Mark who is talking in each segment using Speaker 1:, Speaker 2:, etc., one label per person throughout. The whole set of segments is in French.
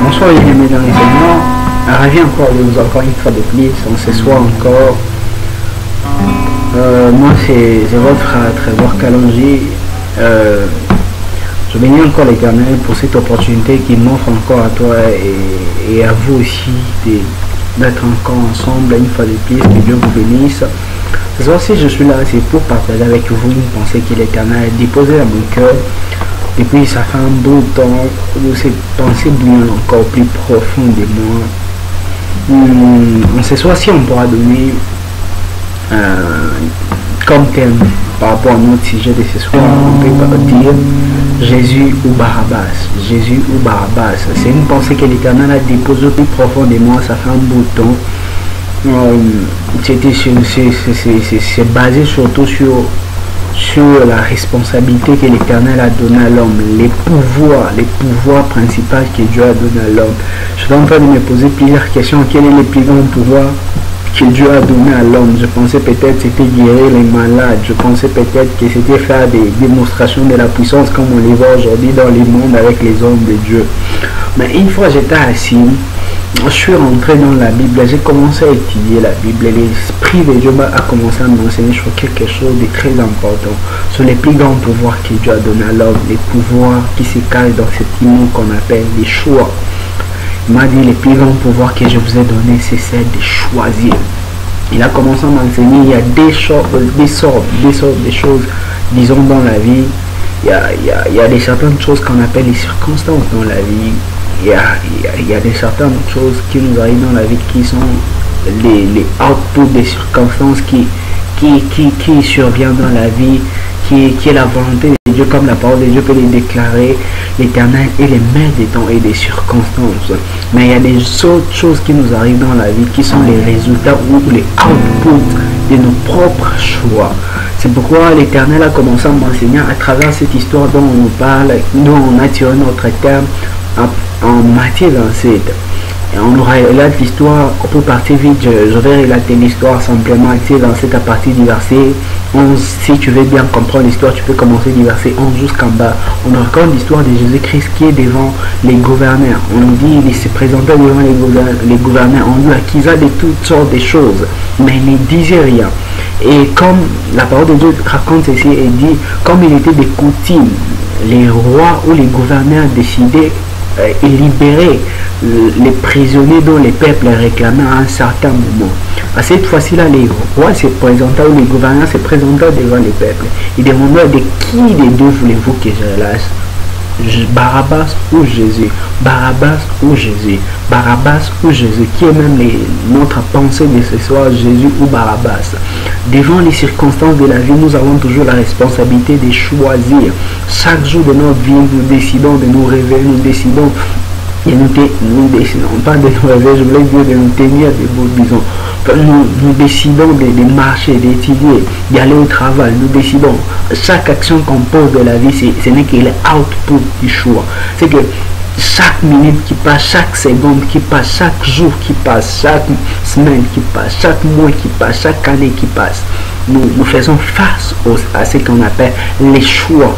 Speaker 1: Bonsoir les amis dans les Seigneurs. Ravi encore de vous encore une fois de plus. On se soit encore. Moi c'est votre frère Trésor Kalonji. Je bénis encore l'Éternel pour cette opportunité qu'il m'offre encore à toi et à vous aussi d'être encore ensemble une fois de plus. Que Dieu vous bénisse. Ce soir si je suis là, c'est pour partager avec vous une pensée que l'Éternel a déposée dans mon cœur. Et puis ça fait un beau temps où cette pensée bouillonne encore plus profondément. Ce soir si on pourra donner comme thème par rapport à notre sujet de ce soir, on peut dire Jésus ou Barabbas. Jésus ou Barabbas. C'est une pensée que l'Éternel a déposée plus profondément, ça fait un beau temps. C'est basé surtout sur la responsabilité que l'Éternel a donnée à l'homme, les pouvoirs principaux que Dieu a donné à l'homme. Je suis en train de me poser plusieurs questions. Quel est le plus grand pouvoir que Dieu a donné à l'homme? Je pensais peut-être que c'était guérir les malades. Je pensais peut-être que c'était faire des démonstrations de la puissance comme on les voit aujourd'hui dans le monde avec les hommes de Dieu. Mais une fois j'étais assis, je suis rentré dans la Bible, j'ai commencé à étudier la Bible et l'Esprit de Dieu a commencé à m'enseigner sur quelque chose de très important, sur les plus grands pouvoirs que Dieu a donné à l'homme, les pouvoirs qui se cachent dans cet immonde qu'on appelle les choix. Il m'a dit les plus grands pouvoirs que je vous ai donnés, c'est celle de choisir. Il a commencé à m'enseigner, il y a des sortes de choses, disons dans la vie, il y a certaines choses qu'on appelle les circonstances dans la vie. Il y a certaines choses qui nous arrivent dans la vie qui sont les outputs des circonstances qui surviennent dans la vie, qui est la volonté de Dieu, comme la parole de Dieu peut les déclarer. L'Éternel est le maître des temps et des circonstances. Mais il y a des autres choses qui nous arrivent dans la vie qui sont les résultats ou les outputs de nos propres choix. C'est pourquoi l'Éternel a commencé à m'enseigner à travers cette histoire dont on nous parle, dont on a tiré notre terme en Matthieu 27. Et on nous relate l'histoire, pour partir vite, je vais relater l'histoire simplement. Matthieu 27 à partir du verset 11. Si tu veux bien comprendre l'histoire, tu peux commencer du verset 11 jusqu'en bas. On nous raconte l'histoire de Jésus-Christ qui est devant les gouverneurs. On nous dit qu'il se présentait devant les gouverneurs. On lui accusait de toutes sortes de choses, mais il ne disait rien. Et comme la parole de Dieu raconte ceci et dit, comme il était de coutume, les rois ou les gouverneurs décidaient et libérer les prisonniers dont les peuples réclamaient à un certain moment. À cette fois-ci-là, les rois se présentaient ou les gouverneurs se présentaient devant les peuples. Ils demandaient de qui des deux voulez-vous que je relâche? Barabbas ou Jésus? Barabbas ou Jésus? Barabbas ou Jésus? Qui est même notre pensée de ce soir, Jésus ou Barabbas? Devant les circonstances de la vie, nous avons toujours la responsabilité de choisir. Chaque jour de notre vie, nous décidons de nous réveiller, nous décidons et nous décidons pas de nous réveiller, je voulais dire de nous tenir debout, disons. Nous décidons de marcher, d'étudier, d'aller au travail. Nous décidons. Chaque action qu'on pose de la vie, ce n'est que l'output du choix. C'est que chaque minute qui passe, chaque seconde qui passe, chaque jour qui passe, chaque semaine qui passe, chaque mois qui passe, chaque année qui passe, nous faisons face à ce qu'on appelle les choix.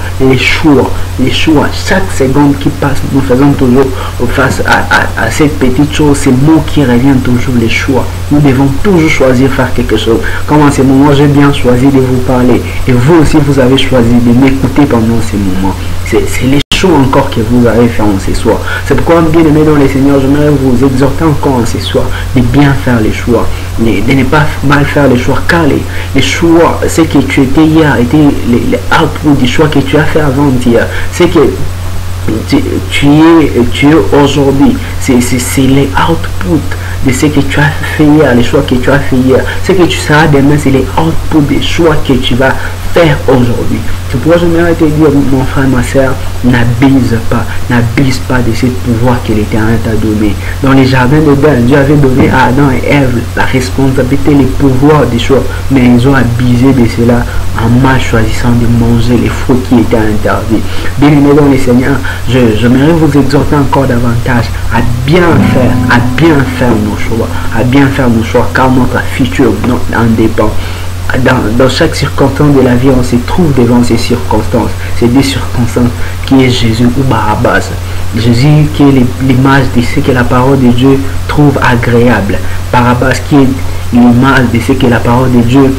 Speaker 1: Chaque seconde qui passe, nous faisons toujours face à cette petite chose, ces mots qui reviennent toujours, les choix. Nous devons toujours choisir faire quelque chose. Comme en ce moment, j'ai bien choisi de vous parler. Et vous aussi, vous avez choisi de m'écouter pendant ces moments. C'est les encore que vous avez fait en ce soir. C'est pourquoi, bien aimé dans les Seigneurs, j'aimerais vous exhorter encore en ce soir de bien faire les choix, de ne pas mal faire les choix, car les choix, ce que tu étais hier, étaient les outputs du choix que tu as fait avant-hier. C'est que tu es aujourd'hui, c'est les outputs de ce que tu as fait hier, les choix que tu as fait hier. Ce que tu seras demain, c'est les outputs des choix que tu vas faire aujourd'hui. C'est pourquoi j'aimerais te dire, mon frère, ma soeur, n'abuse pas de ce pouvoir que l'Éternel t'a donné. Dans les jardins de d'Éden, Dieu avait donné à Adam et Ève la responsabilité, les pouvoirs des choix, mais ils ont abusé de cela en mal choisissant de manger les fruits qui étaient interdits. Bien aimé dans les Seigneurs, j'aimerais vous exhorter encore davantage à bien faire nos choix, car notre futur en dépend. Dans chaque circonstance de la vie, on se trouve devant ces circonstances. C'est des circonstances qui est Jésus ou Barabbas. Jésus qui est l'image de ce que la parole de Dieu trouve agréable. Barabbas qui est l'image de ce que la parole de Dieu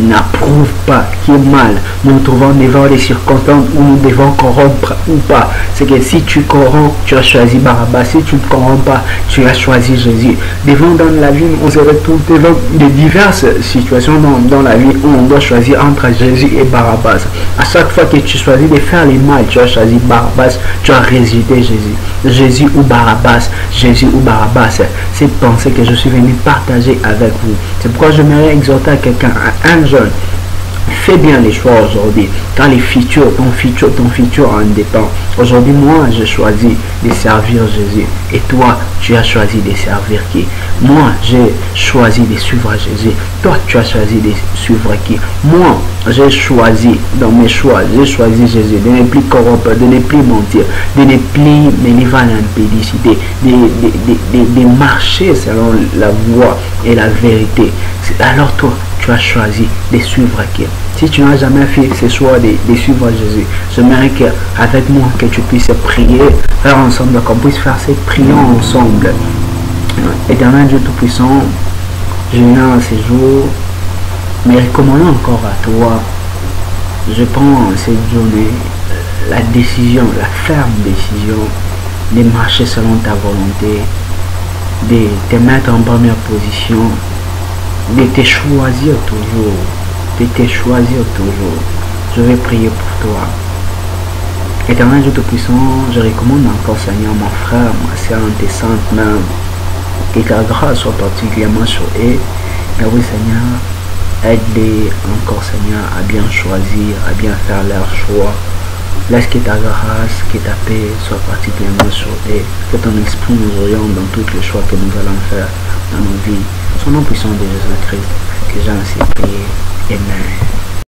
Speaker 1: n'approuve pas, qui est mal. Nous nous trouvons devant les circonstances où nous devons corrompre ou pas. C'est que si tu corromps, tu as choisi Barabbas. Si tu ne corromps pas, tu as choisi Jésus. Devant dans la vie, on se retrouve devant de diverses situations dans la vie où on doit choisir entre Jésus et Barabbas. À chaque fois que tu choisis de faire le mal, tu as choisi Barabbas, tu as rejeté Jésus. Jésus ou Barabbas, Jésus ou Barabbas. C'est penser que je suis venu partager avec vous. C'est pourquoi j'aimerais exhorter à quelqu'un, à un jeune. Fais bien les choix aujourd'hui, car ton futur en dépend. Aujourd'hui, moi, j'ai choisi de servir Jésus. Et toi, tu as choisi de servir qui? Moi, j'ai choisi de suivre Jésus. Toi, tu as choisi de suivre qui? Moi, j'ai choisi, dans mes choix, j'ai choisi Jésus, de ne plus corrompre, de ne plus mentir, de ne plus me livrer à l'impudicité, de marcher selon la voie et la vérité. Alors toi, tu as choisi de suivre qui? Si tu n'as jamais fait ce choix de suivre Jésus, j'aimerais qu'avec moi, que tu puisses prier, faire ensemble, qu'on puisse faire cette prière ensemble. Éternel Dieu Tout-Puissant, je viens à ces jours, mais recommandant encore à toi, je prends cette journée la décision, la ferme décision de marcher selon ta volonté, de te mettre en première position, de te choisir toujours, de te choisir toujours. Je vais prier pour toi. Éternel Dieu Tout-Puissant, je recommande encore, Seigneur, mon frère, ma soeur, dans tes saintes mains, que ta grâce soit particulièrement sur eux. Mais oui, Seigneur, aide-les encore, Seigneur, à bien choisir, à bien faire leur choix. Laisse que ta grâce, que ta paix soit particulièrement sur eux. Que ton esprit nous oriente dans tous les choix que nous allons faire dans nos vies. Son nom puissant de Jésus-Christ, que j'ai ainsi prié. Amen.